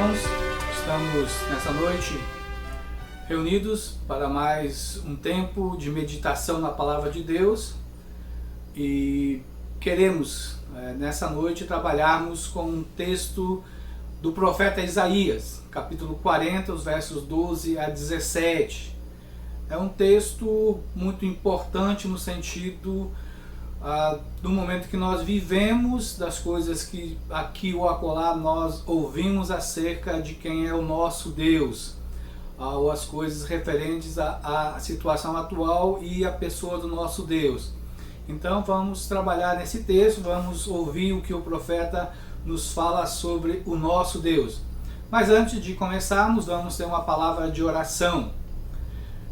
irmãos, estamos nessa noite reunidos para mais um tempo de meditação na Palavra de Deus e queremos nessa noite trabalharmos com um texto do profeta Isaías, capítulo 40, os versos 12 a 17. É um texto muito importante no sentido do momento que nós vivemos, das coisas que aqui ou acolá nós ouvimos acerca de quem é o nosso Deus, ou as coisas referentes à situação atual e à pessoa do nosso Deus. Então vamos trabalhar nesse texto, vamos ouvir o que o profeta nos fala sobre o nosso Deus. Mas antes de começarmos, vamos ter uma palavra de oração.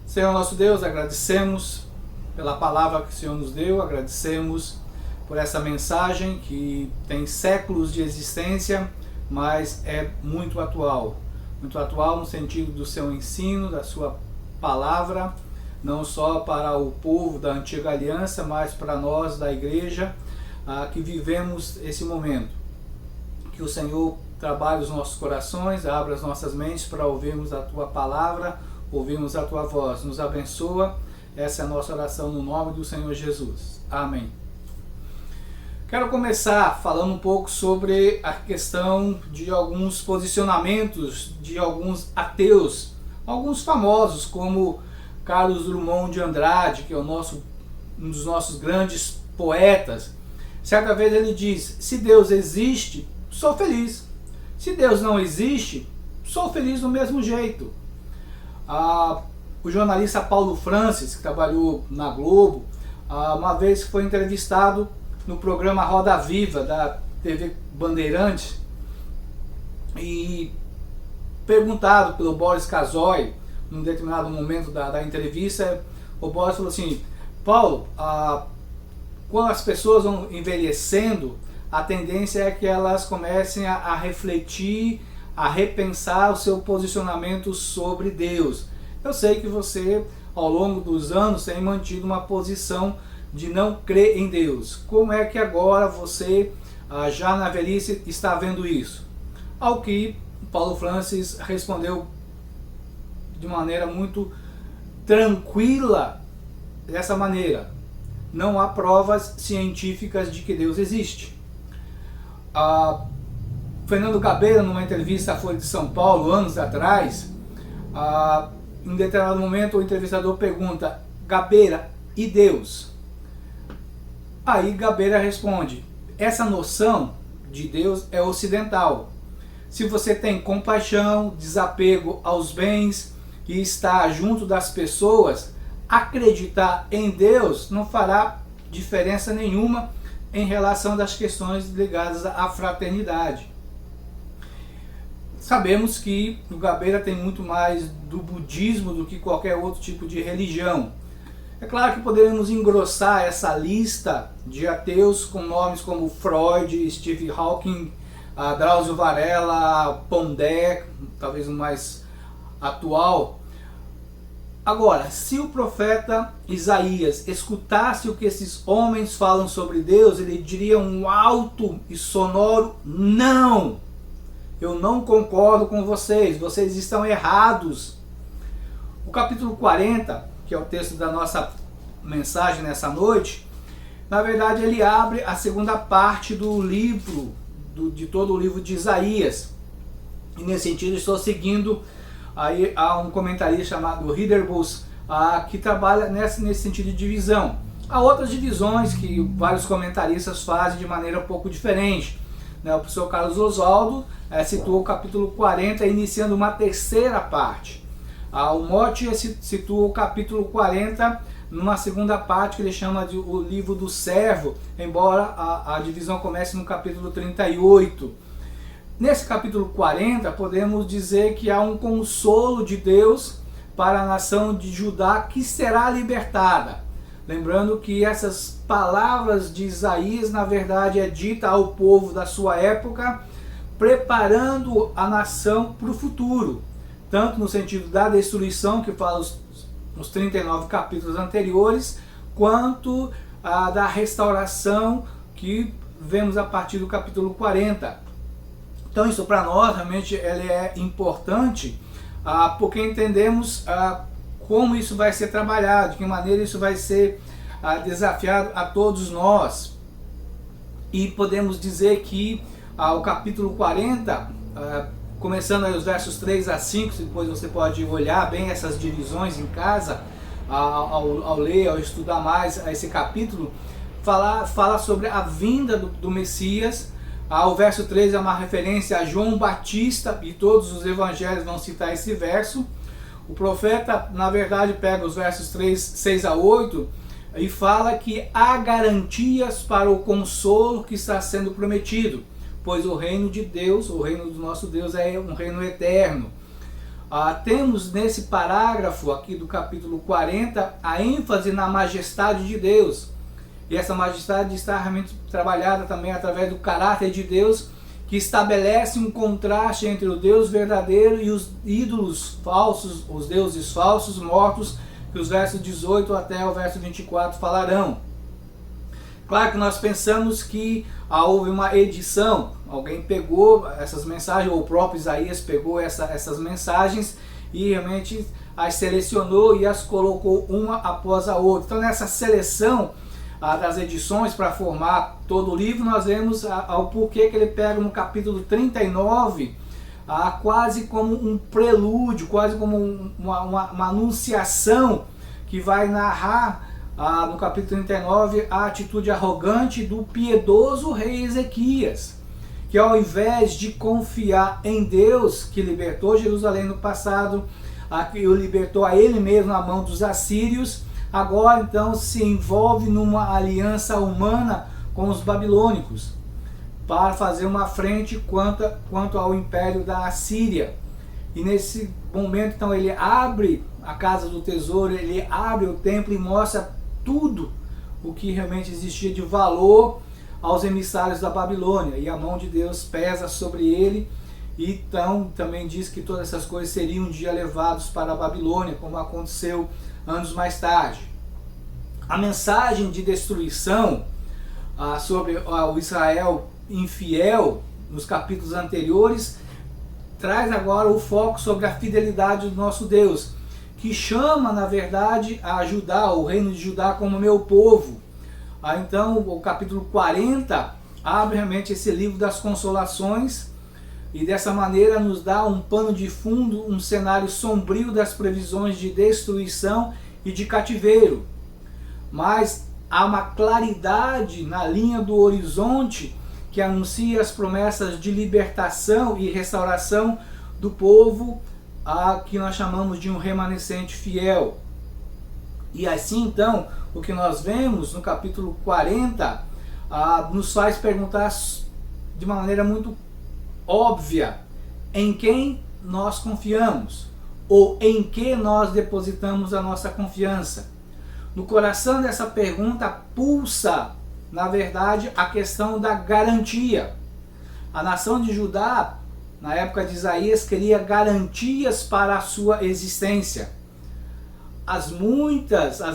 Senhor nosso Deus, agradecemos pela palavra que o Senhor nos deu, agradecemos por essa mensagem que tem séculos de existência, mas é muito atual no sentido do seu ensino, da sua palavra, não só para o povo da antiga aliança, mas para nós da igreja que vivemos esse momento. Que o Senhor trabalhe os nossos corações, abra as nossas mentes para ouvirmos a tua palavra, ouvirmos a tua voz. Nos abençoa. Essa é a nossa oração no nome do Senhor Jesus. Amém. Quero começar falando um pouco sobre a questão de alguns posicionamentos de alguns ateus, alguns famosos, como Carlos Drummond de Andrade, que é um dos nossos grandes poetas. Certa vez ele diz: se Deus existe, sou feliz. Se Deus não existe, sou feliz do mesmo jeito. O jornalista Paulo Francis, que trabalhou na Globo, uma vez foi entrevistado no programa Roda Viva da TV Bandeirantes e perguntado pelo Boris Casoy, num determinado momento da entrevista, o Boris falou assim: Paulo, quando as pessoas vão envelhecendo, a tendência é que elas comecem a refletir, a repensar o seu posicionamento sobre Deus. Eu sei que você, ao longo dos anos, tem mantido uma posição de não crer em Deus. Como é que agora você, já na velhice, está vendo isso? Ao que Paulo Francis respondeu de maneira muito tranquila, dessa maneira: não há provas científicas de que Deus existe. Fernando Gabeira, numa entrevista à Folha de São Paulo, anos atrás, em um determinado momento o entrevistador pergunta: Gabeira, e Deus? Aí Gabeira responde: essa noção de Deus é ocidental. Se você tem compaixão, desapego aos bens e está junto das pessoas, acreditar em Deus não fará diferença nenhuma em relação das questões ligadas à fraternidade. Sabemos que o Gabeira tem muito mais do budismo do que qualquer outro tipo de religião. É claro que poderíamos engrossar essa lista de ateus com nomes como Freud, Stephen Hawking, Drauzio Varela, Pondé, talvez o mais atual. Agora, se o profeta Isaías escutasse o que esses homens falam sobre Deus, ele diria um alto e sonoro não! Eu não concordo com vocês, vocês estão errados. O capítulo 40, que é o texto da nossa mensagem nessa noite, na verdade ele abre a segunda parte do livro, de todo o livro de Isaías. E nesse sentido estou seguindo aí a um comentarista chamado Ridderbos, que trabalha nesse sentido de divisão. Há outras divisões que vários comentaristas fazem de maneira um pouco diferente. O professor Carlos Oswaldo situou o capítulo 40 iniciando uma terceira parte. O Motti situa o capítulo 40 numa segunda parte que ele chama de o livro do servo, embora a divisão comece no capítulo 38. Nesse capítulo 40 podemos dizer que há um consolo de Deus para a nação de Judá que será libertada. Lembrando que essas palavras de Isaías, na verdade, é dita ao povo da sua época, preparando a nação para o futuro. Tanto no sentido da destruição, que fala nos 39 capítulos anteriores, quanto da restauração, que vemos a partir do capítulo 40. Então isso para nós realmente ele é importante, porque entendemos como isso vai ser trabalhado, de que maneira isso vai ser desafiado a todos nós. E podemos dizer que o capítulo 40, começando aí os versos 3 a 5, depois você pode olhar bem essas divisões em casa, ao ler, ao estudar mais esse capítulo, fala sobre a vinda do Messias. O verso 3 é uma referência a João Batista, e todos os evangelhos vão citar esse verso. O profeta, na verdade, pega os versos 6 a 8 e fala que há garantias para o consolo que está sendo prometido, pois o reino de Deus, o reino do nosso Deus, é um reino eterno. Temos nesse parágrafo aqui do capítulo 40 a ênfase na majestade de Deus. E essa majestade está realmente trabalhada também através do caráter de Deus, que estabelece um contraste entre o Deus verdadeiro e os ídolos falsos, os deuses falsos mortos, que os versos 18 até o verso 24 falarão. Claro que nós pensamos que houve uma edição, alguém pegou essas mensagens, ou o próprio Isaías pegou essas mensagens e realmente as selecionou e as colocou uma após a outra. Então nessa seleção das edições para formar todo o livro, nós vemos o porquê que ele pega no capítulo 39, quase como um prelúdio, quase como uma anunciação que vai narrar no capítulo 39 a atitude arrogante do piedoso rei Ezequias, que ao invés de confiar em Deus, que libertou Jerusalém no passado, que o libertou a ele mesmo na mão dos assírios, agora então se envolve numa aliança humana com os babilônicos para fazer uma frente quanto ao império da Assíria. E nesse momento então ele abre a casa do tesouro, ele abre o templo e mostra tudo o que realmente existia de valor aos emissários da Babilônia, e a mão de Deus pesa sobre ele. E então também diz que todas essas coisas seriam um dia levados para a Babilônia, como aconteceu anos mais tarde. A mensagem de destruição sobre o Israel infiel nos capítulos anteriores traz agora o foco sobre a fidelidade do nosso Deus, que chama na verdade a Judá, o reino de Judá, como meu povo. Então o capítulo 40 abre realmente esse livro das consolações, e dessa maneira nos dá um pano de fundo, um cenário sombrio das previsões de destruição e de cativeiro. Mas há uma claridade na linha do horizonte que anuncia as promessas de libertação e restauração do povo, que nós chamamos de um remanescente fiel. E assim então, o que nós vemos no capítulo 40 nos faz perguntar de uma maneira muito óbvia: em quem nós confiamos? Ou em que nós depositamos a nossa confiança? No coração dessa pergunta pulsa, na verdade, a questão da garantia. A nação de Judá, na época de Isaías, queria garantias para a sua existência. As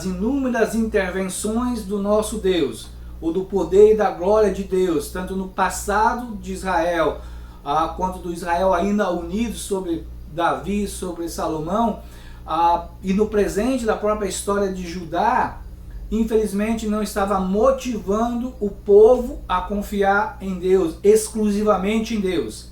inúmeras intervenções do nosso Deus, ou do poder e da glória de Deus, tanto no passado de Israel, quanto do Israel ainda unido sobre Davi, sobre Salomão, e no presente da própria história de Judá, infelizmente não estava motivando o povo a confiar em Deus, exclusivamente em Deus.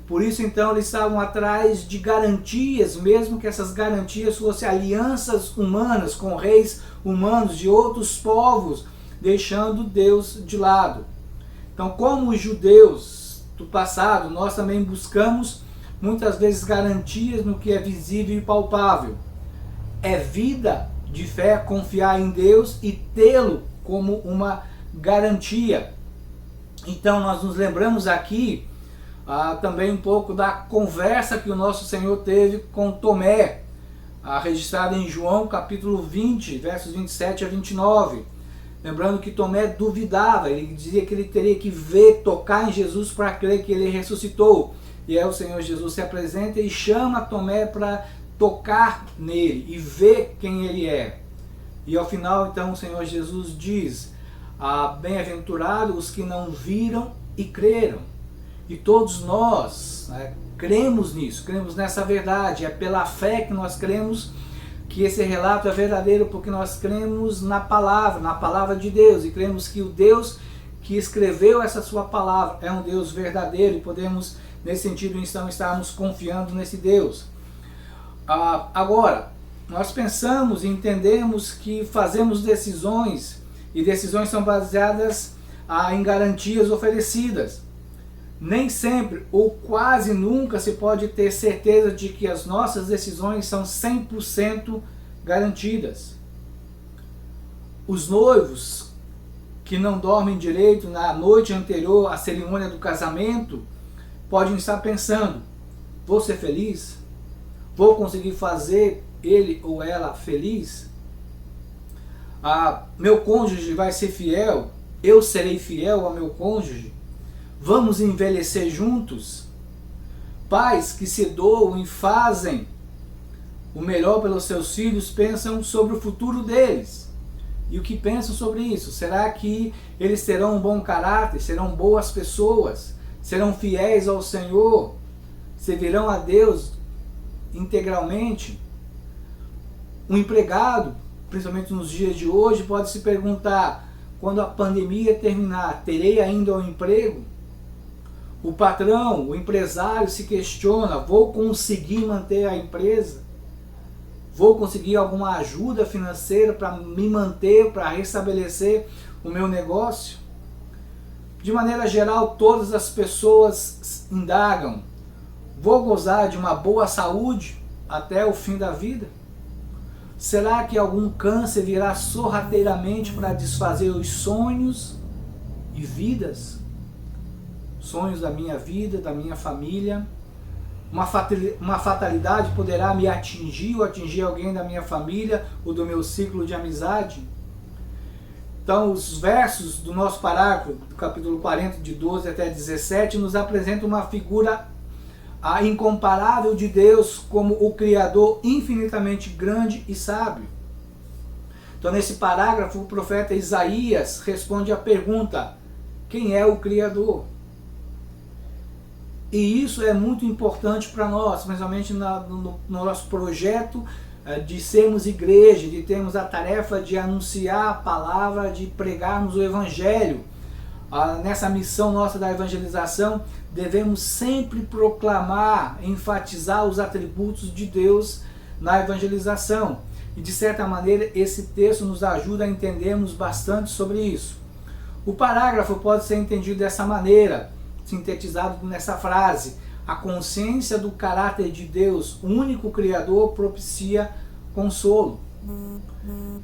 Por isso então eles estavam atrás de garantias, mesmo que essas garantias fossem alianças humanas com reis humanos de outros povos, deixando Deus de lado. Então, como os judeus do passado, nós também buscamos muitas vezes garantias no que é visível e palpável. É vida de fé confiar em Deus e tê-lo como uma garantia. Então nós nos lembramos aqui também um pouco da conversa que o nosso Senhor teve com Tomé, registrada em João capítulo 20, versos 27 a 29. Lembrando que Tomé duvidava, ele dizia que ele teria que ver, tocar em Jesus para crer que ele ressuscitou. E aí o Senhor Jesus se apresenta e chama Tomé para tocar nele e ver quem ele é. E ao final então o Senhor Jesus diz: bem-aventurados os que não viram e creram. E todos nós, né, cremos nisso, cremos nessa verdade. É pela fé que nós cremos que esse relato é verdadeiro, porque nós cremos na palavra de Deus, e cremos que o Deus que escreveu essa sua palavra é um Deus verdadeiro, e podemos, nesse sentido, então, estarmos confiando nesse Deus. Agora, nós pensamos e entendemos que fazemos decisões, e decisões são baseadas em garantias oferecidas. Nem sempre ou quase nunca se pode ter certeza de que as nossas decisões são 100% garantidas. Os noivos que não dormem direito na noite anterior à cerimônia do casamento podem estar pensando: vou ser feliz? Vou conseguir fazer ele ou ela feliz? Meu cônjuge vai ser fiel? Eu serei fiel ao meu cônjuge? Vamos envelhecer juntos? Pais que se doam e fazem o melhor pelos seus filhos pensam sobre o futuro deles. E o que pensam sobre isso? Será que eles terão um bom caráter? Serão boas pessoas? Serão fiéis ao Senhor? Servirão a Deus integralmente? Um empregado, principalmente nos dias de hoje, pode se perguntar: quando a pandemia terminar, terei ainda um emprego? O patrão, o empresário se questiona: vou conseguir manter a empresa? Vou conseguir alguma ajuda financeira para me manter, para restabelecer o meu negócio? De maneira geral, todas as pessoas indagam: vou gozar de uma boa saúde até o fim da vida? Será que algum câncer virá sorrateiramente para desfazer os sonhos e vidas? Sonhos da minha vida, da minha família? Uma fatalidade poderá me atingir ou atingir alguém da minha família ou do meu ciclo de amizade? Então, os versos do nosso parágrafo, do capítulo 40, de 12 até 17, nos apresentam uma figura incomparável de Deus como o Criador infinitamente grande e sábio. Então, nesse parágrafo, o profeta Isaías responde à pergunta: quem é o Criador? E isso é muito importante para nós, principalmente no nosso projeto de sermos igreja, de termos a tarefa de anunciar a palavra, de pregarmos o Evangelho. Nessa missão nossa da evangelização, devemos sempre proclamar, enfatizar os atributos de Deus na evangelização. E de certa maneira esse texto nos ajuda a entendermos bastante sobre isso. O parágrafo pode ser entendido dessa maneira, sintetizado nessa frase: a consciência do caráter de Deus, o único Criador, propicia consolo.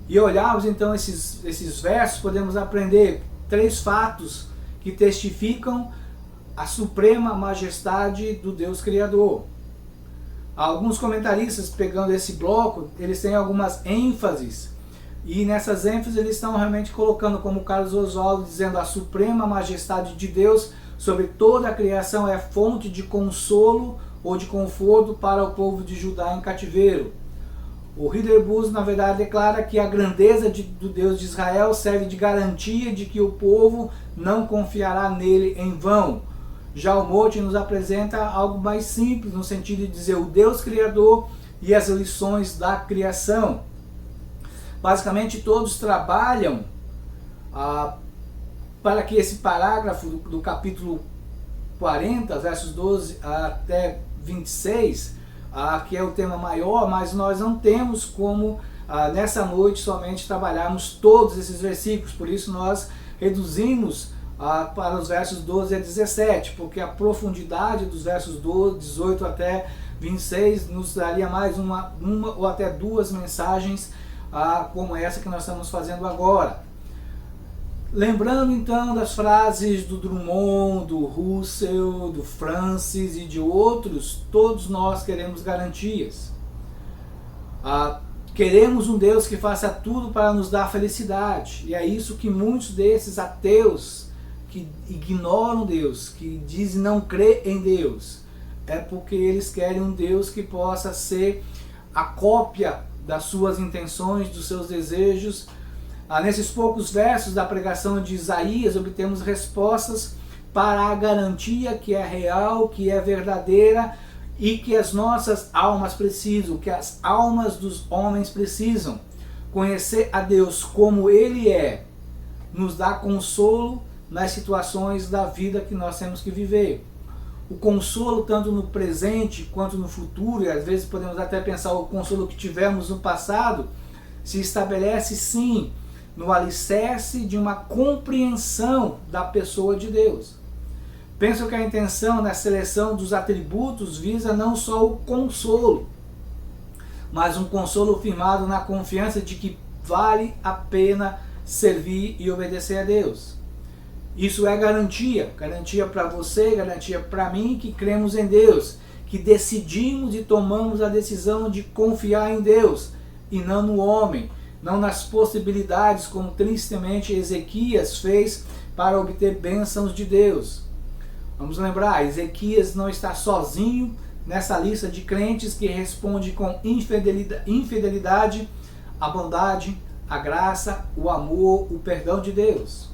E olharmos então esses versos, podemos aprender 3 fatos que testificam a suprema majestade do Deus Criador. Alguns comentaristas, pegando esse bloco, eles têm algumas ênfases, e nessas ênfases eles estão realmente colocando, como Carlos Oswaldo, dizendo: a suprema majestade de Deus sobre toda a criação é fonte de consolo ou de conforto para o povo de Judá em cativeiro. O Ridlerbus, na verdade, declara que a grandeza do Deus de Israel serve de garantia de que o povo não confiará nele em vão. Já o Mote nos apresenta algo mais simples, no sentido de dizer o Deus Criador e as lições da criação. Basicamente, todos trabalham para que esse parágrafo do capítulo 40, versos 12 até 26, que é o tema maior, mas nós não temos como nessa noite somente trabalharmos todos esses versículos, por isso nós reduzimos para os versos 12 a 17, porque a profundidade dos versos 18 até 26 nos daria mais uma ou até 2 mensagens como essa que nós estamos fazendo agora. Lembrando então das frases do Drummond, do Russell, do Francis e de outros, todos nós queremos garantias. Queremos um Deus que faça tudo para nos dar felicidade. E é isso que muitos desses ateus que ignoram Deus, que dizem não crer em Deus, é porque eles querem um Deus que possa ser a cópia das suas intenções, dos seus desejos. Nesses poucos versos da pregação de Isaías, obtemos respostas para a garantia que é real, que é verdadeira e que as nossas almas precisam, que as almas dos homens precisam. Conhecer a Deus como Ele é, nos dá consolo nas situações da vida que nós temos que viver. O consolo tanto no presente quanto no futuro, e às vezes podemos até pensar o consolo que tivemos no passado, se estabelece sim no alicerce de uma compreensão da pessoa de Deus. Penso que a intenção na seleção dos atributos visa não só o consolo, mas um consolo firmado na confiança de que vale a pena servir e obedecer a Deus. Isso é garantia para você, garantia para mim que cremos em Deus, que decidimos e tomamos a decisão de confiar em Deus e não no homem, não nas possibilidades como tristemente Ezequias fez para obter bênçãos de Deus. Vamos lembrar, Ezequias não está sozinho nessa lista de crentes que responde com infidelidade à bondade, a graça, o amor, o perdão de Deus.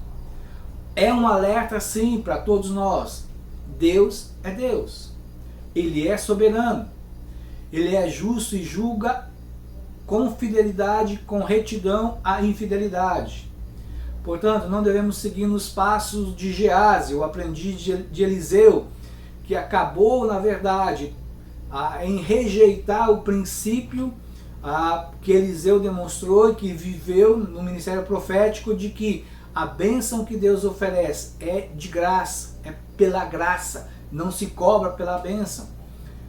É um alerta sim para todos nós. Deus é Deus. Ele é soberano. Ele é justo e julga com fidelidade, com retidão a infidelidade. Portanto, não devemos seguir nos passos de Geazi, o aprendiz de Eliseu, que acabou, na verdade, em rejeitar o princípio que Eliseu demonstrou e que viveu no ministério profético de que a bênção que Deus oferece é de graça, é pela graça, não se cobra pela bênção.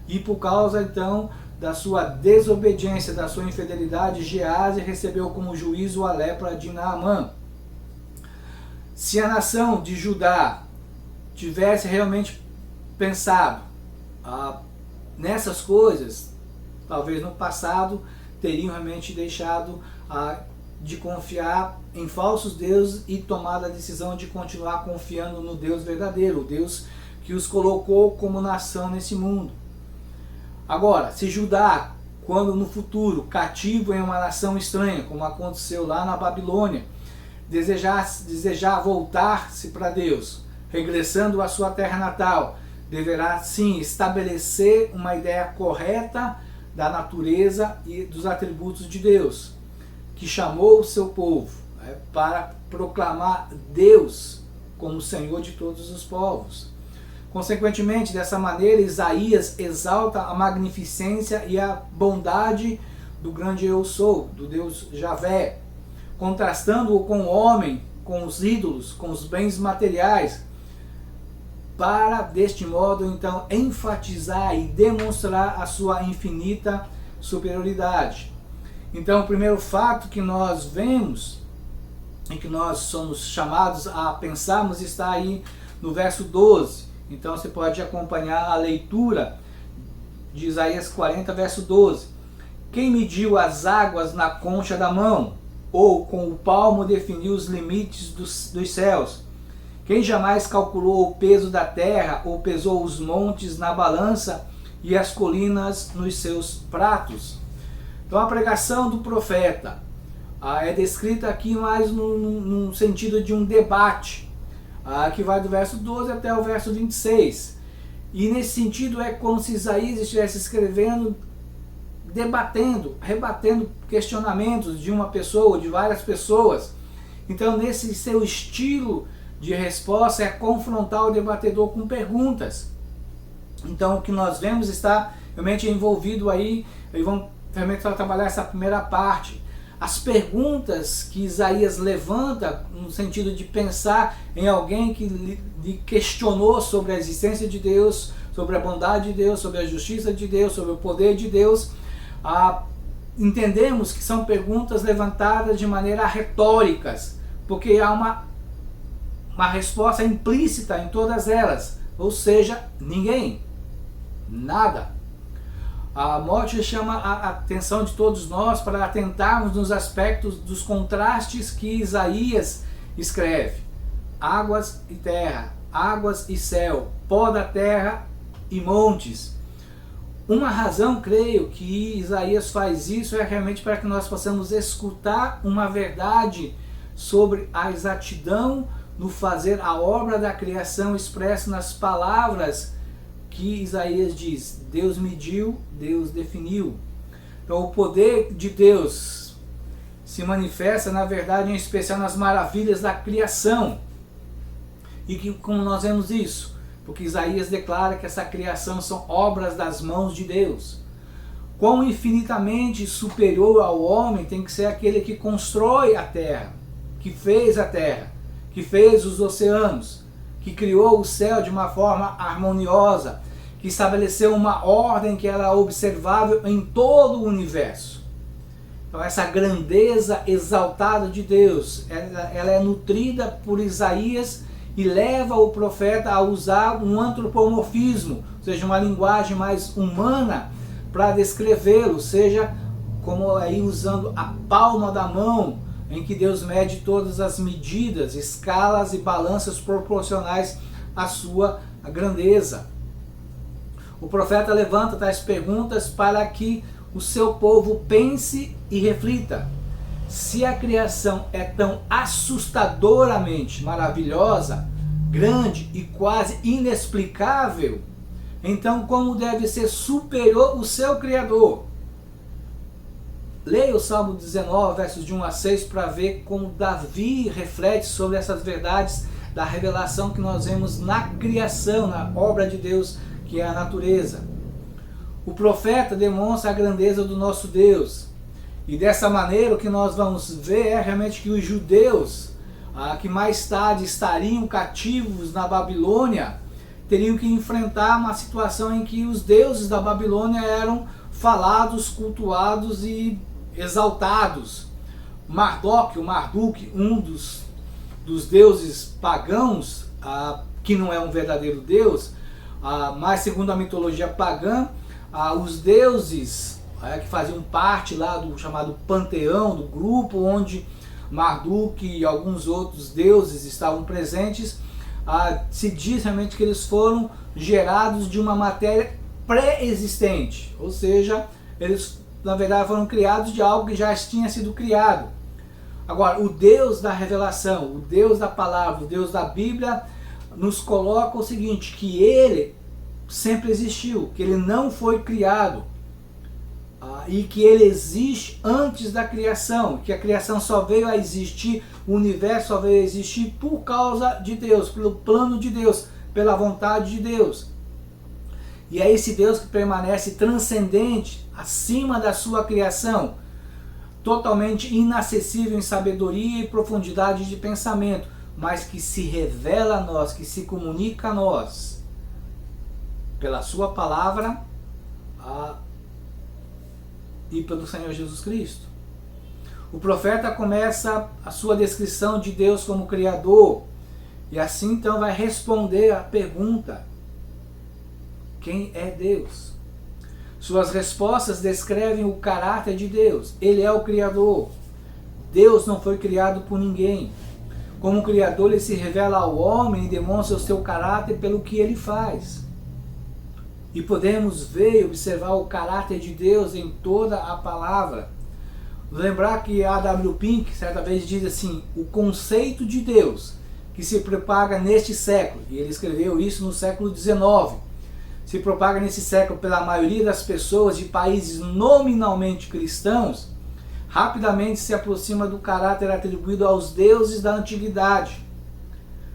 E por causa então da sua desobediência, da sua infidelidade, Geazi recebeu como juízo a lepra de Naamã. Se a nação de Judá tivesse realmente pensado nessas coisas, talvez no passado teriam realmente deixado de confiar em falsos deuses e tomado a decisão de continuar confiando no Deus verdadeiro, o Deus que os colocou como nação nesse mundo. Agora, se Judá, quando no futuro cativo em uma nação estranha, como aconteceu lá na Babilônia, desejar voltar-se para Deus, regressando à sua terra natal, deverá sim estabelecer uma ideia correta da natureza e dos atributos de Deus, que chamou o seu povo para proclamar Deus como Senhor de todos os povos. Consequentemente, dessa maneira, Isaías exalta a magnificência e a bondade do grande Eu Sou, do Deus Javé, contrastando-o com o homem, com os ídolos, com os bens materiais, para, deste modo, então, enfatizar e demonstrar a sua infinita superioridade. Então, o primeiro fato que nós vemos e que nós somos chamados a pensarmos está aí no verso 12. Então, você pode acompanhar a leitura de Isaías 40, verso 12. Quem mediu as águas na concha da mão, ou com o palmo definiu os limites dos céus? Quem jamais calculou o peso da terra, ou pesou os montes na balança e as colinas nos seus pratos? Então a pregação do profeta é descrita aqui mais num sentido de um debate, que vai do verso 12 até o verso 26. E nesse sentido é como se Isaías estivesse escrevendo, debatendo, rebatendo questionamentos de uma pessoa ou de várias pessoas. Então nesse seu estilo de resposta é confrontar o debatedor com perguntas. Então o que nós vemos está realmente envolvido aí, e vamos realmente trabalhar essa primeira parte. As perguntas que Isaías levanta no sentido de pensar em alguém que lhe questionou sobre a existência de Deus, sobre a bondade de Deus, sobre a justiça de Deus, sobre o poder de Deus, entendemos que são perguntas levantadas de maneira retóricas, porque há uma resposta implícita em todas elas, ou seja, ninguém, nada. A morte chama a atenção de todos nós para atentarmos nos aspectos dos contrastes que Isaías escreve. Águas e terra, águas e céu, pó da terra e montes. Uma razão, creio, que Isaías faz isso é realmente para que nós possamos escutar uma verdade sobre a exatidão no fazer a obra da criação expressa nas palavras que Isaías diz: Deus mediu, Deus definiu. Então o poder de Deus se manifesta, na verdade, em especial nas maravilhas da criação. E que, como nós vemos isso? Porque Isaías declara que essa criação são obras das mãos de Deus. Quão infinitamente superior ao homem tem que ser aquele que constrói a terra, que fez a terra, que fez os oceanos, que criou o céu de uma forma harmoniosa, que estabeleceu uma ordem que era observável em todo o universo. Então essa grandeza exaltada de Deus, ela é nutrida por Isaías e leva o profeta a usar um antropomorfismo, ou seja, uma linguagem mais humana para descrevê-lo, seja como aí usando a palma da mão, em que Deus mede todas as medidas, escalas e balanças proporcionais à sua grandeza. O profeta levanta tais perguntas para que o seu povo pense e reflita. Se a criação é tão assustadoramente maravilhosa, grande e quase inexplicável, então como deve ser superior o seu Criador? Leia o Salmo 19, versos de 1 a 6, para ver como Davi reflete sobre essas verdades da revelação que nós vemos na criação, na obra de Deus, que é a natureza. O profeta demonstra a grandeza do nosso Deus. E dessa maneira o que nós vamos ver é realmente que os judeus, que mais tarde estariam cativos na Babilônia, teriam que enfrentar uma situação em que os deuses da Babilônia eram falados, cultuados e exaltados. Marduk, um dos deuses pagãos, que não é um verdadeiro deus, mas segundo a mitologia pagã, os deuses que faziam parte lá do chamado panteão, do grupo onde Marduk e alguns outros deuses estavam presentes, se diz realmente que eles foram gerados de uma matéria pré-existente, ou seja, eles na verdade foram criados de algo que já tinha sido criado. Agora, o Deus da revelação, o Deus da palavra, o Deus da Bíblia nos coloca o seguinte, que Ele sempre existiu, que Ele não foi criado, e que Ele existe antes da criação, que a criação só veio a existir, o universo só veio a existir por causa de Deus, pelo plano de Deus, pela vontade de Deus. E é esse Deus que permanece transcendente, acima da sua criação, totalmente inacessível em sabedoria e profundidade de pensamento, mas que se revela a nós, que se comunica a nós, pela sua palavra e pelo Senhor Jesus Cristo. O profeta começa a sua descrição de Deus como Criador, e assim então vai responder à pergunta: quem é Deus? Suas respostas descrevem o caráter de Deus. Ele é o Criador. Deus não foi criado por ninguém. Como Criador, Ele se revela ao homem e demonstra o seu caráter pelo que Ele faz. E podemos ver e observar o caráter de Deus em toda a palavra. Lembrar que A.W. Pink certa vez diz assim: o conceito de Deus que se propaga neste século, e ele escreveu isso no século XIX, se propaga nesse século pela maioria das pessoas de países nominalmente cristãos, rapidamente se aproxima do caráter atribuído aos deuses da antiguidade.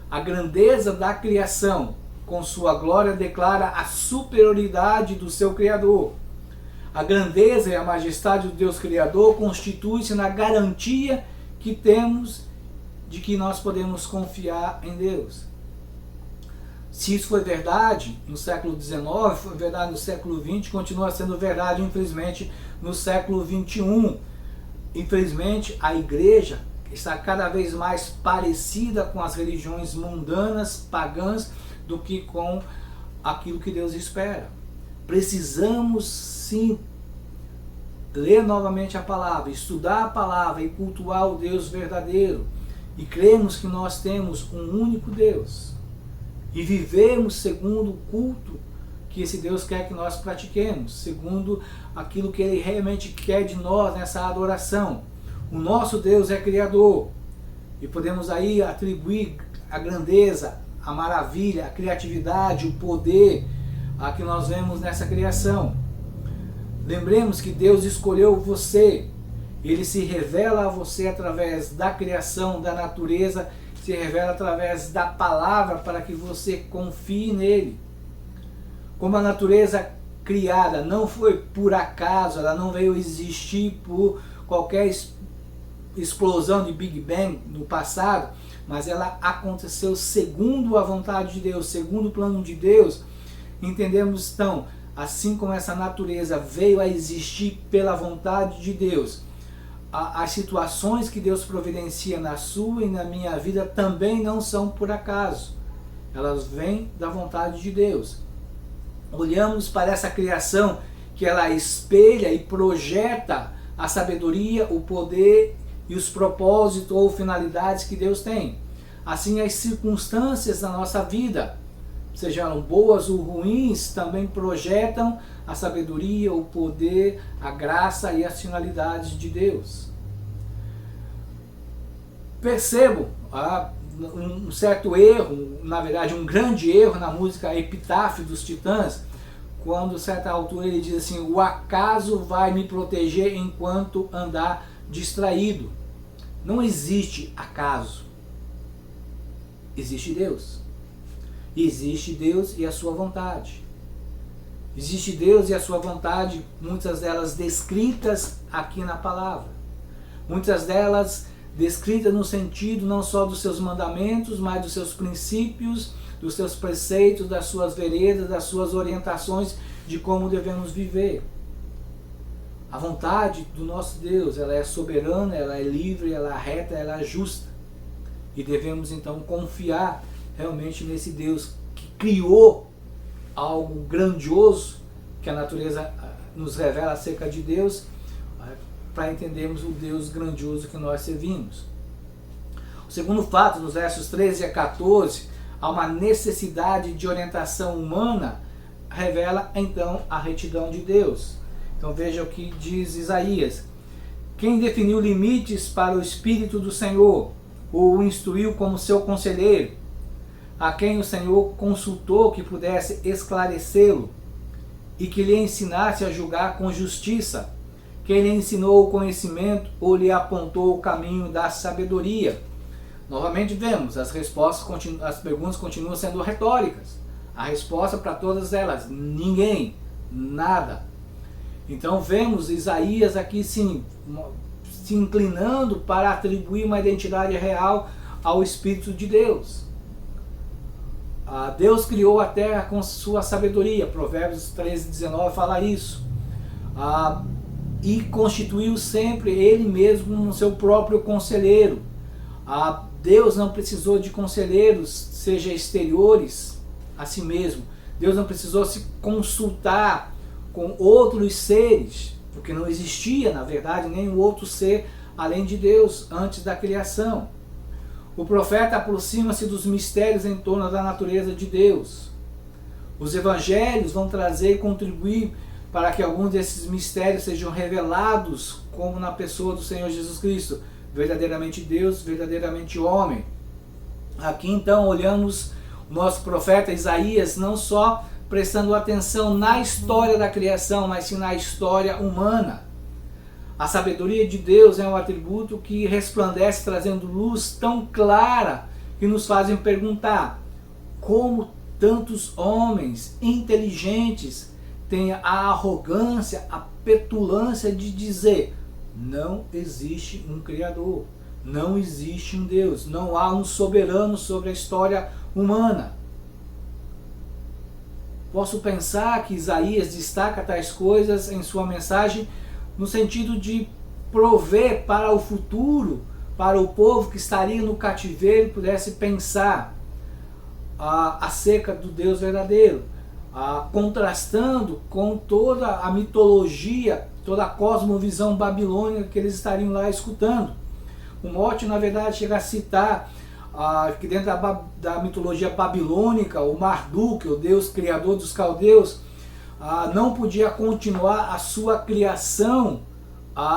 A grandeza da criação, com sua glória, declara a superioridade do seu Criador. A grandeza e a majestade do Deus Criador constitui-se na garantia que temos de que nós podemos confiar em Deus. Se isso foi verdade no século XIX, foi verdade no século XX, continua sendo verdade, infelizmente, no século XXI. Infelizmente, a igreja está cada vez mais parecida com as religiões mundanas, pagãs, do que com aquilo que Deus espera. Precisamos sim ler novamente a palavra, estudar a palavra e cultuar o Deus verdadeiro. E cremos que nós temos um único Deus. E vivemos segundo o culto que esse Deus quer que nós pratiquemos, segundo aquilo que Ele realmente quer de nós nessa adoração. O nosso Deus é Criador. E podemos aí atribuir a grandeza, a maravilha, a criatividade, o poder que nós vemos nessa criação. Lembremos que Deus escolheu você. Ele se revela a você através da criação, da natureza, se revela através da palavra para que você confie nele. Como a natureza criada não foi por acaso, ela não veio existir por qualquer explosão de Big Bang no passado, mas ela aconteceu segundo a vontade de Deus, segundo o plano de Deus. Entendemos então, assim como essa natureza veio a existir pela vontade de Deus, as situações que Deus providencia na sua e na minha vida também não são por acaso, elas vêm da vontade de Deus. Olhamos para essa criação que ela espelha e projeta a sabedoria, o poder e os propósitos ou finalidades que Deus tem. Assim, as circunstâncias da nossa vida, sejam boas ou ruins, também projetam a sabedoria, o poder, a graça e as finalidades de Deus. Percebo um certo erro, na verdade um grande erro na música Epitáfio dos Titãs, quando a certa altura ele diz assim: o acaso vai me proteger enquanto andar distraído. Não existe acaso, existe Deus. Existe Deus e a sua vontade. Existe Deus e a sua vontade, muitas delas descritas aqui na palavra. Muitas delas descritas no sentido não só dos seus mandamentos, mas dos seus princípios, dos seus preceitos, das suas veredas, das suas orientações de como devemos viver. A vontade do nosso Deus, ela é soberana, ela é livre, ela é reta, ela é justa. E devemos então confiar realmente nesse Deus que criou algo grandioso, que a natureza nos revela acerca de Deus, para entendermos o Deus grandioso que nós servimos. O segundo fato, nos versos 13 a 14, há uma necessidade de orientação humana, revela então a retidão de Deus. Então veja o que diz Isaías: quem definiu limites para o Espírito do Senhor, ou o instruiu como seu conselheiro? A quem o Senhor consultou que pudesse esclarecê-lo e que lhe ensinasse a julgar com justiça? Quem lhe ensinou o conhecimento ou lhe apontou o caminho da sabedoria? Novamente vemos, as perguntas continuam sendo retóricas. A resposta para todas elas: ninguém, nada. Então vemos Isaías aqui sim, se inclinando para atribuir uma identidade real ao Espírito de Deus. Deus criou a terra com sua sabedoria, Provérbios 13:19 fala isso. E constituiu sempre Ele mesmo no seu próprio conselheiro. Deus não precisou de conselheiros, seja exteriores a si mesmo. Deus não precisou se consultar com outros seres, porque não existia, na verdade, nenhum outro ser além de Deus antes da criação. O profeta aproxima-se dos mistérios em torno da natureza de Deus. Os evangelhos vão trazer e contribuir para que alguns desses mistérios sejam revelados, como na pessoa do Senhor Jesus Cristo, verdadeiramente Deus, verdadeiramente homem. Aqui então olhamos o nosso profeta Isaías não só prestando atenção na história da criação, mas sim na história humana. A sabedoria de Deus é um atributo que resplandece trazendo luz tão clara que nos fazem perguntar: como tantos homens inteligentes têm a arrogância, a petulância de dizer: não existe um Criador, não existe um Deus, não há um soberano sobre a história humana. Posso pensar que Isaías destaca tais coisas em sua mensagem no sentido de prover para o futuro, para o povo que estaria no cativeiro, pudesse pensar acerca do Deus verdadeiro, contrastando com toda a mitologia, toda a cosmovisão babilônica que eles estariam lá escutando. O Mote, na verdade, chega a citar que dentro da mitologia babilônica, o Marduk, o Deus criador dos caldeus, não podia continuar a sua criação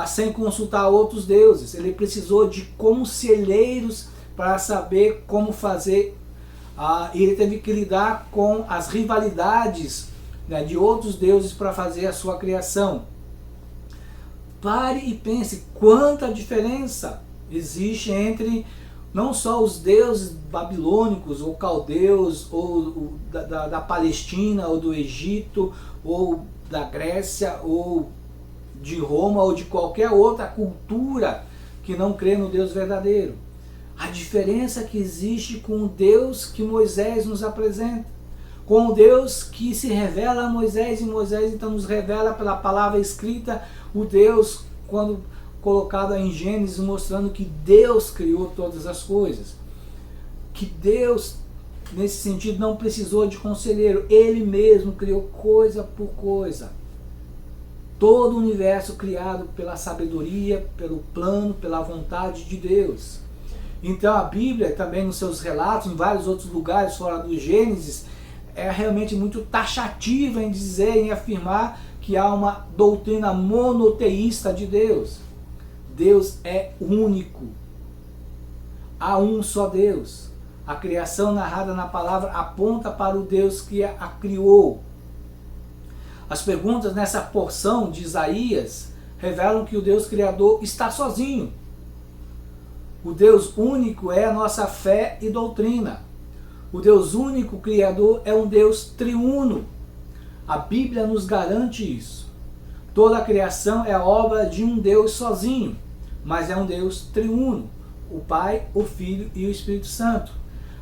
sem consultar outros deuses. Ele precisou de conselheiros para saber como fazer. Ele teve que lidar com as rivalidades, né, de outros deuses para fazer a sua criação. Pare e pense quanta diferença existe entre não só os deuses babilônicos ou caldeus, ou da Palestina, ou do Egito, ou da Grécia, ou de Roma, ou de qualquer outra cultura que não crê no Deus verdadeiro. A diferença que existe com o Deus que Moisés nos apresenta, com o Deus que se revela a Moisés, e Moisés então nos revela pela palavra escrita, o Deus, quando colocado em Gênesis, mostrando que Deus criou todas as coisas. Que Deus, nesse sentido, não precisou de conselheiro, Ele mesmo criou coisa por coisa. Todo o universo criado pela sabedoria, pelo plano, pela vontade de Deus. Então a Bíblia, também nos seus relatos, em vários outros lugares fora do Gênesis, é realmente muito taxativa em dizer, em afirmar que há uma doutrina monoteísta de Deus. Deus é único. Há um só Deus. A criação narrada na palavra aponta para o Deus que a criou. As perguntas nessa porção de Isaías revelam que o Deus Criador está sozinho. O Deus único é a nossa fé e doutrina. O Deus único Criador é um Deus triuno. A Bíblia nos garante isso. Toda a criação é obra de um Deus sozinho, mas é um Deus triuno, o Pai, o Filho e o Espírito Santo.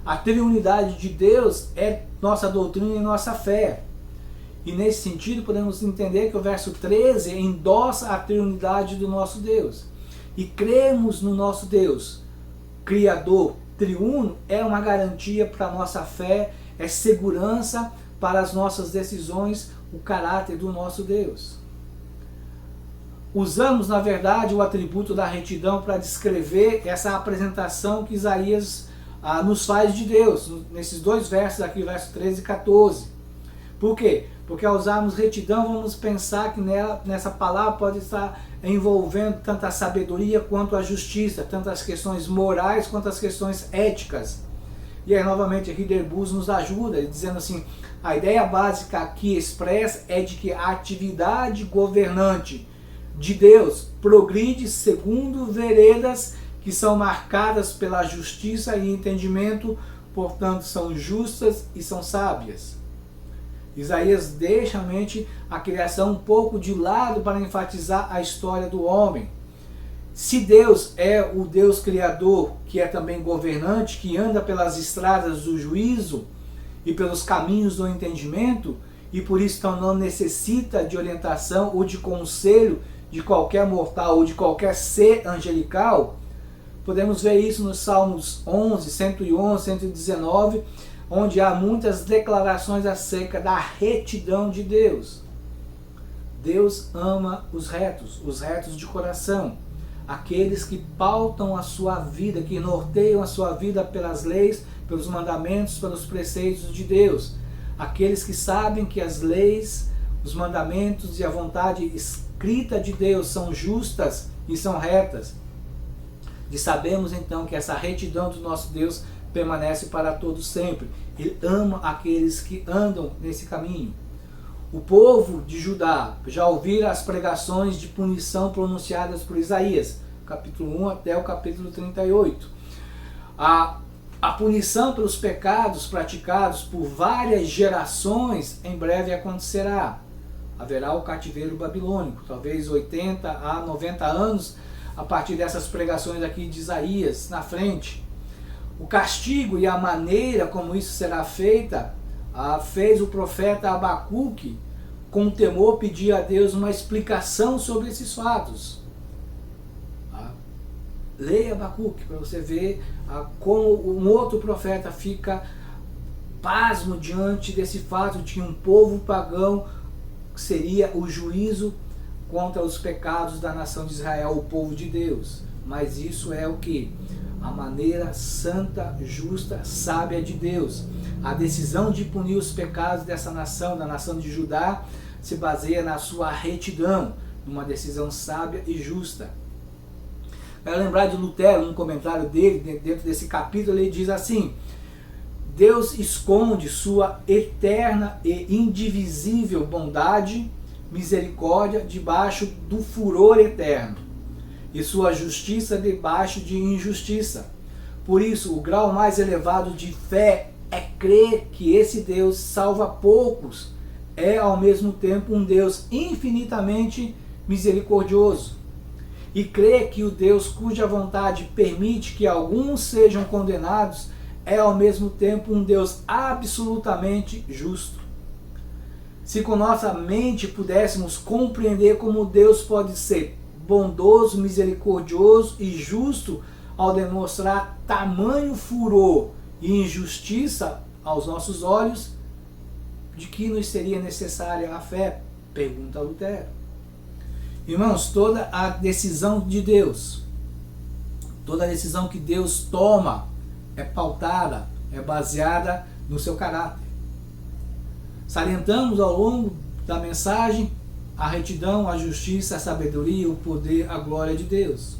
A triunidade de Deus é nossa doutrina e nossa fé. E nesse sentido podemos entender que o verso 13 endossa a triunidade do nosso Deus. E cremos no nosso Deus, Criador, triuno, é uma garantia para a nossa fé, é segurança para as nossas decisões, o caráter do nosso Deus. Usamos, na verdade, o atributo da retidão para descrever essa apresentação que Isaías nos faz de Deus, nesses dois versos aqui, verso 13 e 14. Por quê? Porque ao usarmos retidão, vamos pensar que nessa palavra pode estar envolvendo tanto a sabedoria quanto a justiça, tanto as questões morais quanto as questões éticas. E aí, novamente, aqui Derbus nos ajuda, dizendo assim, a ideia básica aqui expressa é de que a atividade governante de Deus progride segundo veredas que são marcadas pela justiça e entendimento, portanto são justas e são sábias. Isaías deixa realmente a criação um pouco de lado para enfatizar a história do homem. Se Deus é o Deus Criador, que é também governante, que anda pelas estradas do juízo e pelos caminhos do entendimento, e por isso então não necessita de orientação ou de conselho de qualquer mortal ou de qualquer ser angelical, podemos ver isso nos Salmos 11, 111, 119, onde há muitas declarações acerca da retidão de Deus. Deus ama os retos de coração, aqueles que pautam a sua vida, que norteiam a sua vida pelas leis, pelos mandamentos, pelos preceitos de Deus, aqueles que sabem que as leis, os mandamentos e a vontade escrita de Deus são justas e são retas. E sabemos então que essa retidão do nosso Deus permanece para todos sempre. Ele ama aqueles que andam nesse caminho. O povo de Judá já ouviram as pregações de punição pronunciadas por Isaías, capítulo 1 até o capítulo 38. A punição pelos pecados praticados por várias gerações em breve acontecerá. Haverá o cativeiro babilônico, talvez 80 a 90 anos a partir dessas pregações aqui de Isaías na frente. O castigo e a maneira como isso será feita fez o profeta Abacuque, com temor, pedir a Deus uma explicação sobre esses fatos. Leia Abacuque para você ver como um outro profeta fica pasmo diante desse fato de que um povo pagão seria o juízo contra os pecados da nação de Israel, o povo de Deus. Mas isso é o que? A maneira santa, justa, sábia de Deus. A decisão de punir os pecados dessa nação, da nação de Judá, se baseia na sua retidão, numa decisão sábia e justa. Vai lembrar de Lutero, num comentário dele, dentro desse capítulo, ele diz assim: Deus esconde sua eterna e indivisível bondade, misericórdia debaixo do furor eterno, e sua justiça debaixo de injustiça. Por isso, o grau mais elevado de fé é crer que esse Deus salva poucos, é ao mesmo tempo um Deus infinitamente misericordioso. E crer que o Deus cuja vontade permite que alguns sejam condenados é ao mesmo tempo um Deus absolutamente justo. Se com nossa mente pudéssemos compreender como Deus pode ser bondoso, misericordioso e justo ao demonstrar tamanho furor e injustiça aos nossos olhos, de que nos seria necessária a fé? Pergunta Lutero. Irmãos, toda a decisão de Deus, toda a decisão que Deus toma é pautada, é baseada no seu caráter. Salientamos ao longo da mensagem a retidão, a justiça, a sabedoria, o poder, a glória de Deus.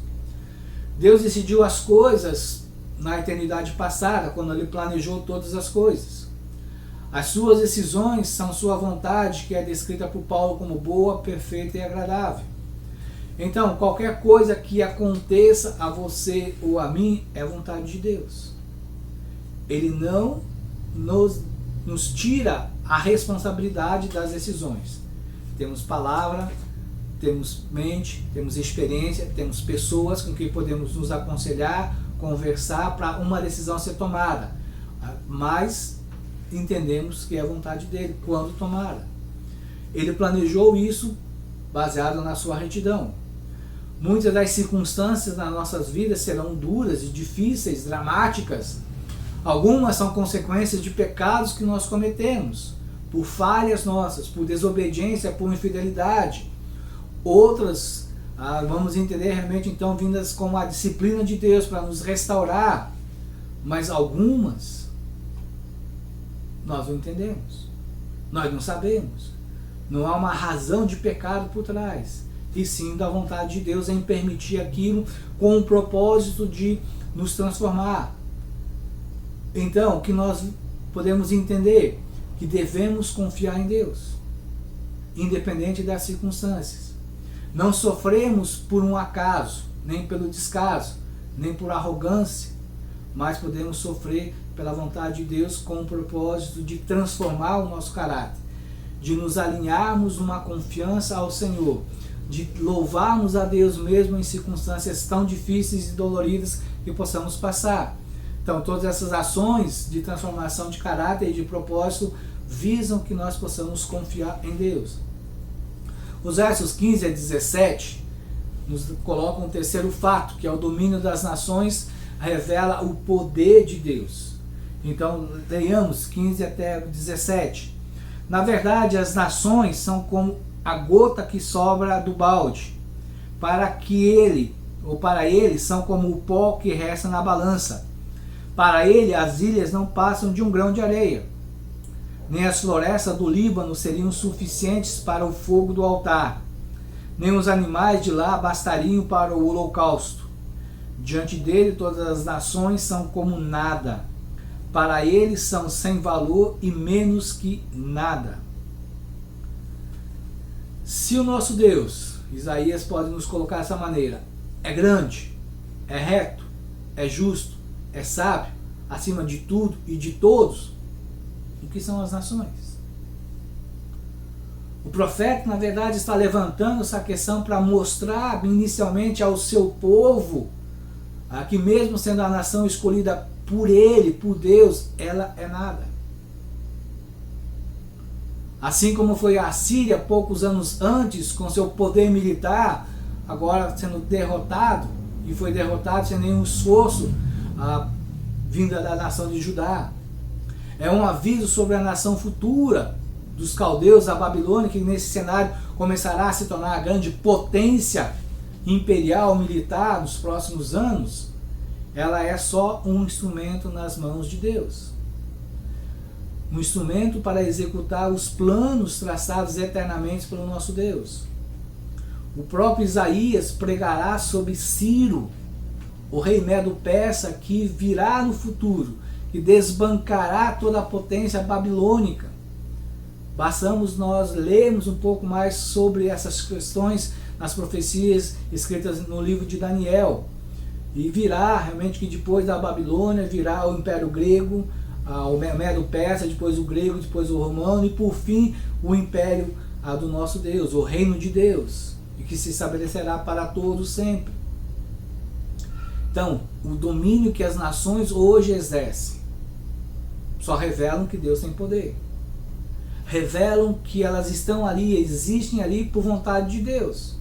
Deus decidiu as coisas na eternidade passada, quando Ele planejou todas as coisas. As suas decisões são sua vontade, que é descrita por Paulo como boa, perfeita e agradável. Então, qualquer coisa que aconteça a você ou a mim é vontade de Deus. Ele não nos tira a responsabilidade das decisões. Temos palavra, temos mente, temos experiência, temos pessoas com quem podemos nos aconselhar, conversar para uma decisão ser tomada. Mas entendemos que é a vontade dele quando tomada. Ele planejou isso baseado na sua retidão. Muitas das circunstâncias nas nossas vidas serão duras e difíceis, dramáticas. Algumas são consequências de pecados que nós cometemos, por falhas nossas, por desobediência, por infidelidade. Outras, vamos entender realmente então, vindas com a disciplina de Deus para nos restaurar. Mas algumas, nós não entendemos. Nós não sabemos. Não há uma razão de pecado por trás. E sim da vontade de Deus em permitir aquilo com o propósito de nos transformar. Então, o que nós podemos entender? Que devemos confiar em Deus, independente das circunstâncias. Não sofremos por um acaso, nem pelo descaso, nem por arrogância, mas podemos sofrer pela vontade de Deus com o propósito de transformar o nosso caráter, de nos alinharmos numa confiança ao Senhor, de louvarmos a Deus mesmo em circunstâncias tão difíceis e doloridas que possamos passar. Então, todas essas ações de transformação de caráter e de propósito visam que nós possamos confiar em Deus. Os versos 15 a 17 nos colocam um terceiro fato, que é o domínio das nações, revela o poder de Deus. Então, leiamos 15 até 17. Na verdade, as nações são como a gota que sobra do balde, para ele são como o pó que resta na balança. Para ele, as ilhas não passam de um grão de areia, nem as florestas do Líbano seriam suficientes para o fogo do altar, nem os animais de lá bastariam para o holocausto. Diante dele, todas as nações são como nada. Para ele, são sem valor e menos que nada. Se o nosso Deus, Isaías pode nos colocar dessa maneira, é grande, é reto, é justo, é sábio, acima de tudo e de todos, o que são as nações? O profeta, na verdade, está levantando essa questão para mostrar inicialmente ao seu povo que mesmo sendo a nação escolhida por ele, por Deus, ela é nada. Assim como foi a Síria poucos anos antes, com seu poder militar, agora sendo derrotado, e foi derrotado sem nenhum esforço, vinda da nação de Judá. É um aviso sobre a nação futura dos caldeus da Babilônia, que nesse cenário começará a se tornar a grande potência imperial militar nos próximos anos. Ela é só um instrumento nas mãos de Deus. Um instrumento para executar os planos traçados eternamente pelo nosso Deus. O próprio Isaías pregará sobre Ciro o rei Medo-Persa que virá no futuro, que desbancará toda a potência babilônica. Bastamos nós lermos um pouco mais sobre essas questões nas profecias escritas no livro de Daniel. E virá realmente que depois da Babilônia virá o Império Grego, o Medo-Persa, depois o grego, depois o romano e por fim o Império do nosso Deus, o Reino de Deus, e que se estabelecerá para todos sempre. Então, o domínio que as nações hoje exercem só revelam que Deus tem poder. Revelam que elas estão ali, existem ali por vontade de Deus.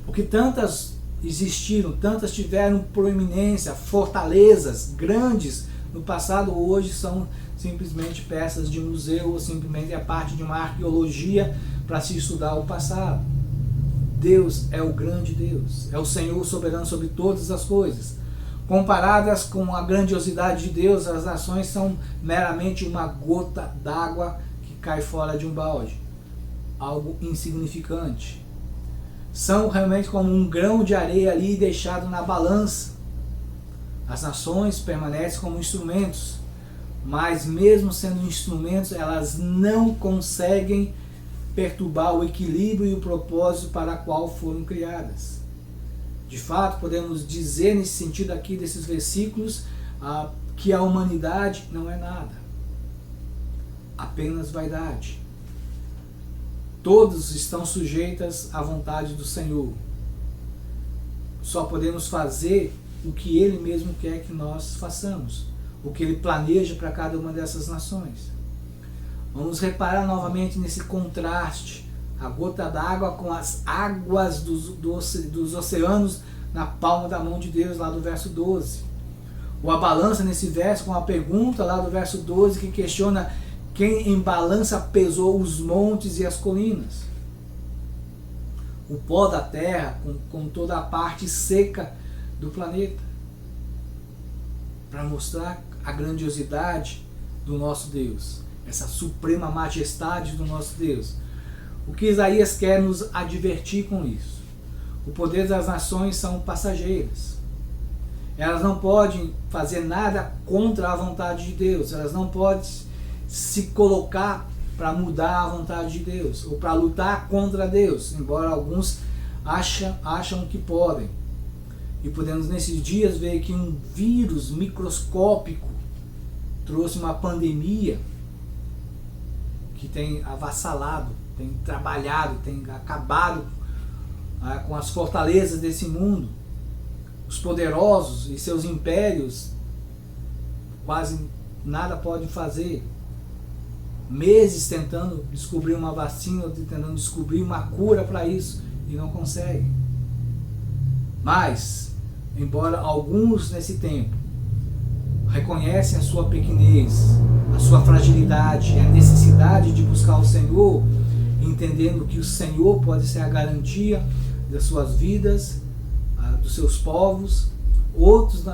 Porque tantas existiram, tantas tiveram proeminência, fortalezas grandes no passado, hoje são simplesmente peças de museu ou simplesmente a parte de uma arqueologia para se estudar o passado. Deus é o grande Deus, é o Senhor soberano sobre todas as coisas. Comparadas com a grandiosidade de Deus, as nações são meramente uma gota d'água que cai fora de um balde. Algo insignificante. São realmente como um grão de areia ali deixado na balança. As nações permanecem como instrumentos, mas mesmo sendo instrumentos, elas não conseguem perturbar o equilíbrio e o propósito para o qual foram criadas. De fato, podemos dizer nesse sentido aqui desses versículos que a humanidade não é nada, apenas vaidade. Todos estão sujeitas à vontade do Senhor. Só podemos fazer o que Ele mesmo quer que nós façamos, o que Ele planeja para cada uma dessas nações. Vamos reparar novamente nesse contraste, a gota d'água com as águas dos oceanos na palma da mão de Deus, lá do verso 12. Ou a balança nesse verso com a pergunta lá do verso 12 que questiona quem em balança pesou os montes e as colinas. O pó da terra com toda a parte seca do planeta. Para mostrar a grandiosidade do nosso Deus, essa suprema majestade do nosso Deus. O que Isaías quer nos advertir com isso? O poder das nações são passageiras. Elas não podem fazer nada contra a vontade de Deus. Elas não podem se colocar para mudar a vontade de Deus ou para lutar contra Deus, embora alguns acham que podem. E podemos nesses dias ver que um vírus microscópico trouxe uma pandemia que tem avassalado, tem trabalhado, tem acabado com as fortalezas desse mundo. Os poderosos e seus impérios quase nada podem fazer. Meses tentando descobrir uma vacina, tentando descobrir uma cura para isso e não conseguem. Mas, embora alguns nesse tempo reconhecem a sua pequenez, a sua fragilidade, a necessidade de buscar o Senhor, entendendo que o Senhor pode ser a garantia das suas vidas, dos seus povos, outros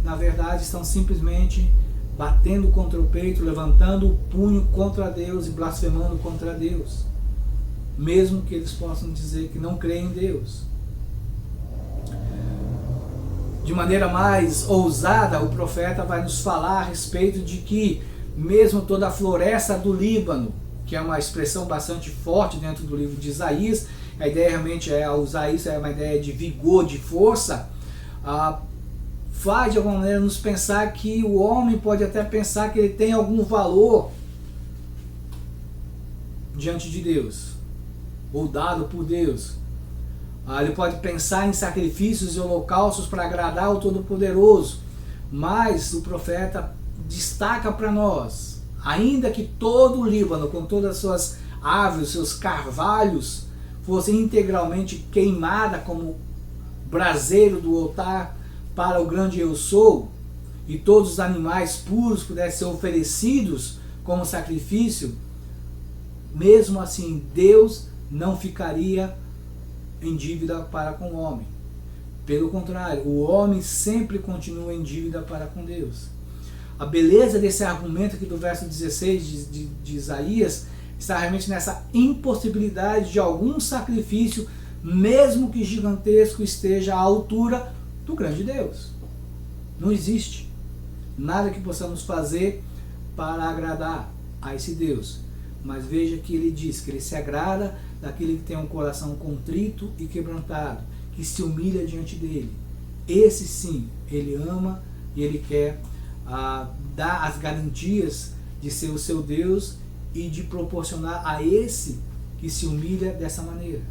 na verdade estão simplesmente batendo contra o peito, levantando o punho contra Deus e blasfemando contra Deus, mesmo que eles possam dizer que não creem em Deus. De maneira mais ousada, o profeta vai nos falar a respeito de que mesmo toda a floresta do Líbano, que é uma expressão bastante forte dentro do livro de Isaías, a ideia realmente é usar isso, é uma ideia de vigor, de força, faz de alguma maneira nos pensar que o homem pode até pensar que ele tem algum valor diante de Deus, ou dado por Deus. Ele pode pensar em sacrifícios e holocaustos para agradar o Todo-Poderoso, mas o profeta destaca para nós, ainda que todo o Líbano, com todas as suas árvores, seus carvalhos, fosse integralmente queimada como braseiro do altar para o grande Eu Sou, e todos os animais puros pudessem ser oferecidos como sacrifício, mesmo assim Deus não ficaria em dívida para com o homem. Pelo contrário, o homem sempre continua em dívida para com Deus. A beleza desse argumento aqui do verso 16 de Isaías está realmente nessa impossibilidade de algum sacrifício, mesmo que gigantesco, esteja à altura do grande Deus. Não existe nada que possamos fazer para agradar a esse Deus. Mas veja que ele diz que ele se agrada daquele que tem um coração contrito e quebrantado, que se humilha diante dele. Esse sim, ele ama e ele quer dar as garantias de ser o seu Deus e de proporcionar a esse que se humilha dessa maneira.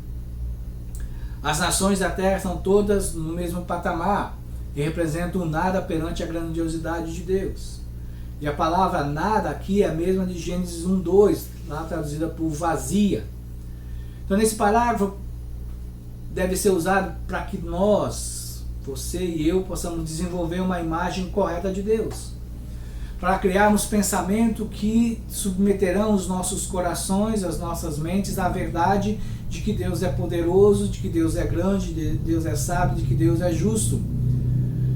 As nações da terra são todas no mesmo patamar e representam nada perante a grandiosidade de Deus. E a palavra nada aqui é a mesma de Gênesis 1:2, lá traduzida por vazia. Então nesse parágrafo deve ser usado para que nós, você e eu, possamos desenvolver uma imagem correta de Deus. Para criarmos pensamento que submeterão os nossos corações, as nossas mentes à verdade de que Deus é poderoso, de que Deus é grande, de que Deus é sábio, de que Deus é justo.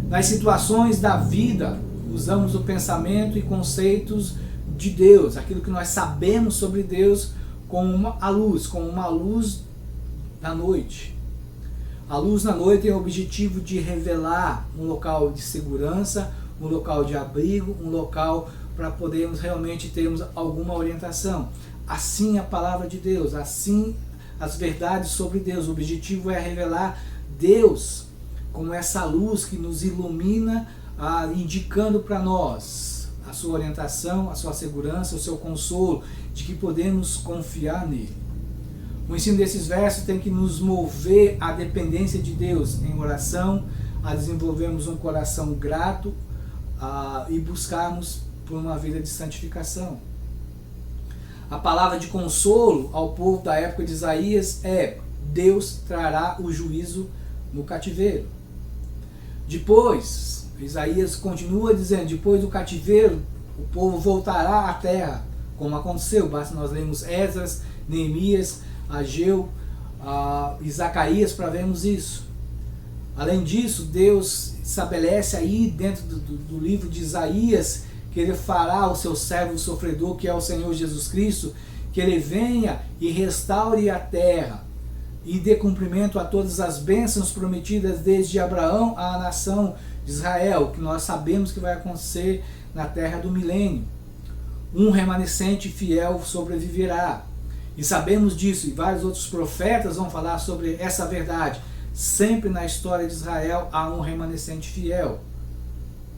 Nas situações da vida, usamos o pensamento e conceitos de Deus, aquilo que nós sabemos sobre Deus, como uma luz da noite. A luz na noite tem o objetivo de revelar um local de segurança, um local de abrigo, um local para podermos realmente termos alguma orientação. Assim a palavra de Deus, assim as verdades sobre Deus. O objetivo é revelar Deus como essa luz que nos ilumina, indicando para nós a sua orientação, a sua segurança, o seu consolo, de que podemos confiar nele. O ensino desses versos tem que nos mover à dependência de Deus em oração, a desenvolvermos um coração grato e buscarmos por uma vida de santificação. A palavra de consolo ao povo da época de Isaías é: Deus trará o juízo no cativeiro. Depois, Isaías continua dizendo, depois do cativeiro, o povo voltará à terra, como aconteceu. Basta nós lermos Esdras, Neemias, Ageu e Zacarias para vermos isso. Além disso, Deus estabelece aí dentro do livro de Isaías que ele fará o seu servo sofredor, que é o Senhor Jesus Cristo, que ele venha e restaure a terra e dê cumprimento a todas as bênçãos prometidas desde Abraão à nação de Israel, que nós sabemos que vai acontecer na terra do milênio. Um remanescente fiel sobreviverá. E sabemos disso, e vários outros profetas vão falar sobre essa verdade. Sempre na história de Israel há um remanescente fiel,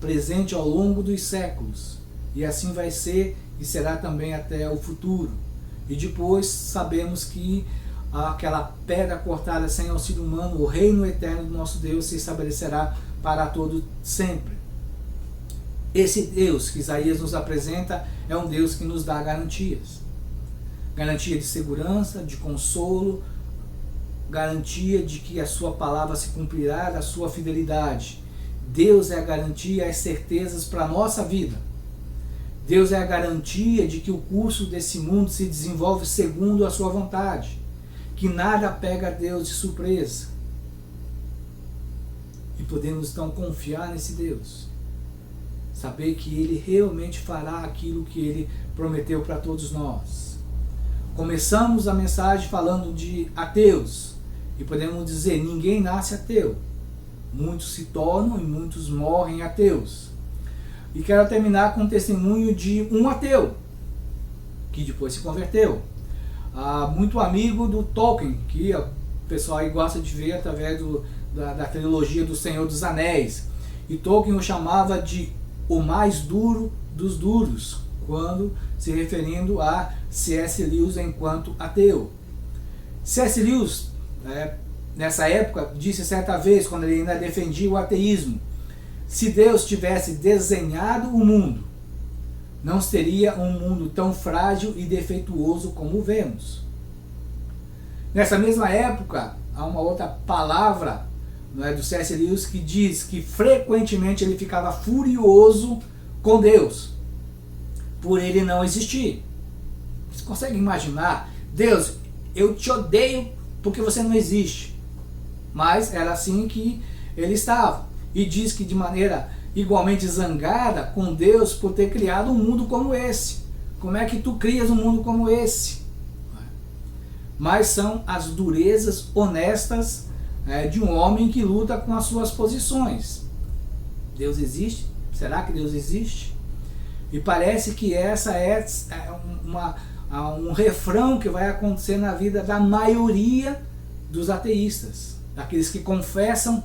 presente ao longo dos séculos. E assim vai ser e será também até o futuro. E depois sabemos que aquela pedra cortada sem auxílio humano, o reino eterno do nosso Deus se estabelecerá para todo sempre. Esse Deus que Isaías nos apresenta é um Deus que nos dá garantias. Garantia de segurança, de consolo, garantia de que a sua palavra se cumprirá, da sua fidelidade. Deus é a garantia, as certezas para a nossa vida. Deus é a garantia de que o curso desse mundo se desenvolve segundo a sua vontade, que nada pega a Deus de surpresa. E podemos então confiar nesse Deus, saber que Ele realmente fará aquilo que Ele prometeu para todos nós. Começamos a mensagem falando de ateus, e podemos dizer, ninguém nasce ateu. Muitos se tornam e muitos morrem ateus. E quero terminar com o testemunho de um ateu, que depois se converteu. Muito amigo do Tolkien, que o pessoal aí gosta de ver através da trilogia do Senhor dos Anéis. E Tolkien o chamava de o mais duro dos duros, quando se referindo a C.S. Lewis enquanto ateu. C.S. Lewis, nessa época, disse certa vez, quando ele ainda defendia o ateísmo, se Deus tivesse desenhado o mundo, não seria um mundo tão frágil e defeituoso como vemos. Nessa mesma época, há uma outra palavra do C.S. Lewis que diz que frequentemente ele ficava furioso com Deus, por ele não existir. Você consegue imaginar? Deus, eu te odeio porque você não existe. Mas era assim que ele estava. E diz que de maneira igualmente zangada com Deus por ter criado um mundo como esse. Como é que tu crias um mundo como esse? Mas são as durezas honestas de um homem que luta com as suas posições. Deus existe? Será que Deus existe? E parece que essa é um refrão que vai acontecer na vida da maioria dos ateístas, daqueles que confessam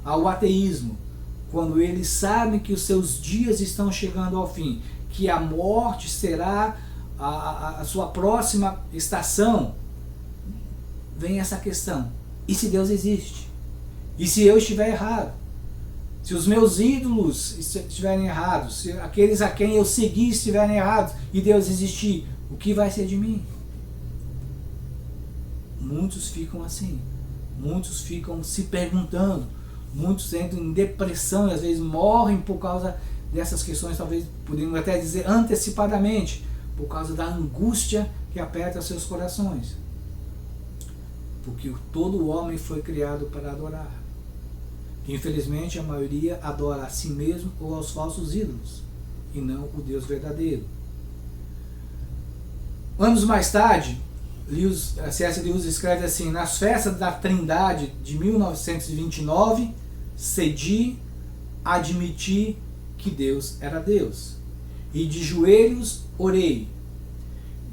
ao ateísmo, quando eles sabem que os seus dias estão chegando ao fim, que a morte será a sua próxima estação. Vem essa questão: e se Deus existe? E se eu estiver errado? Se os meus ídolos estiverem errados, se aqueles a quem eu segui estiverem errados e Deus existir, o que vai ser de mim? Muitos ficam assim, muitos ficam se perguntando, muitos entram em depressão e às vezes morrem por causa dessas questões, talvez podemos até dizer antecipadamente, por causa da angústia que aperta seus corações. Porque todo homem foi criado para adorar. Infelizmente a maioria adora a si mesmo ou aos falsos ídolos, e não o Deus verdadeiro. Anos mais tarde, C.S. Lewis escreve assim: nas festas da Trindade de 1929, cedi, admiti que Deus era Deus, e de joelhos orei.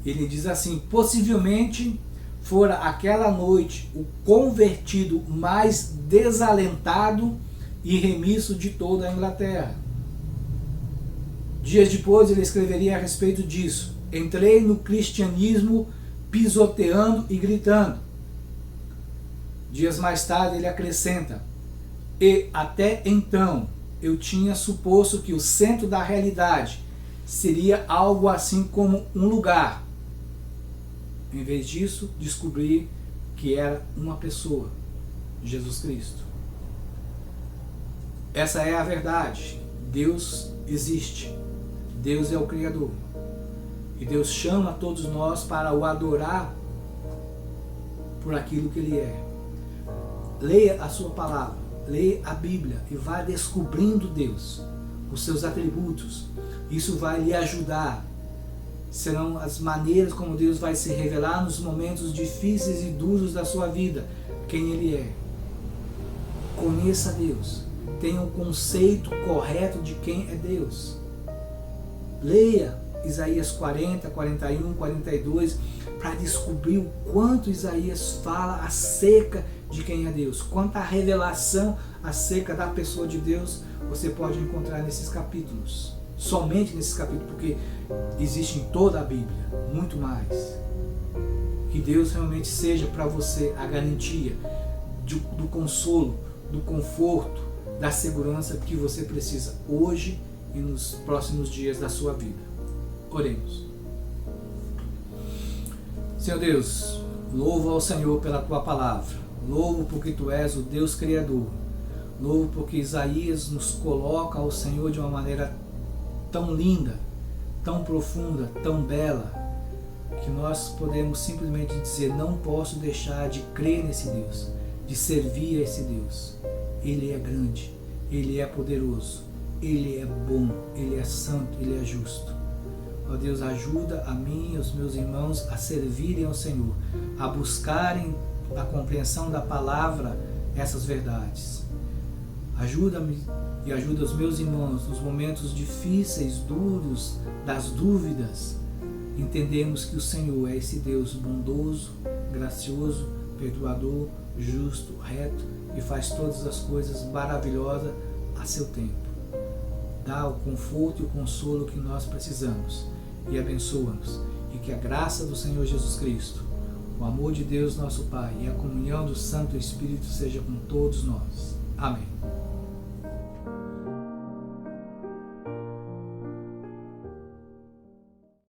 Ele diz assim: possivelmente fora aquela noite o convertido mais desalentado e remisso de toda a Inglaterra. Dias depois ele escreveria a respeito disso: entrei no cristianismo pisoteando e gritando. Dias mais tarde ele acrescenta: e até então eu tinha suposto que o centro da realidade seria algo assim como um lugar. Em vez disso, descobri que era uma pessoa, Jesus Cristo. Essa é a verdade. Deus existe. Deus é o Criador. E Deus chama todos nós para o adorar por aquilo que Ele é. Leia a sua palavra, leia a Bíblia e vá descobrindo Deus, os seus atributos. Isso vai lhe ajudar. Serão as maneiras como Deus vai se revelar nos momentos difíceis e duros da sua vida, quem Ele é. Conheça Deus, tenha um conceito correto de quem é Deus. Leia Isaías 40, 41, 42, para descobrir o quanto Isaías fala acerca de quem é Deus, quanta revelação acerca da pessoa de Deus você pode encontrar nesses capítulos. Somente nesses capítulos, porque existe em toda a Bíblia muito mais. Que Deus realmente seja para você a garantia do consolo, do conforto, da segurança que você precisa hoje e nos próximos dias da sua vida. Oremos. Senhor Deus, louvo ao Senhor pela Tua palavra. Louvo porque Tu és o Deus Criador. Louvo porque Isaías nos coloca ao Senhor de uma maneira tão linda, tão profunda, tão bela, que nós podemos simplesmente dizer: não posso deixar de crer nesse Deus, de servir a esse Deus. Ele é grande, Ele é poderoso, Ele é bom, Ele é santo, Ele é justo. Ó Deus, ajuda a mim e aos meus irmãos a servirem ao Senhor, a buscarem a compreensão da palavra essas verdades. Ajuda-me e ajuda os meus irmãos nos momentos difíceis, duros, das dúvidas. Entendemos que o Senhor é esse Deus bondoso, gracioso, perdoador, justo, reto e faz todas as coisas maravilhosas a seu tempo. Dá o conforto e o consolo que nós precisamos e abençoa-nos. E que a graça do Senhor Jesus Cristo, o amor de Deus nosso Pai e a comunhão do Santo Espírito seja com todos nós. Amém.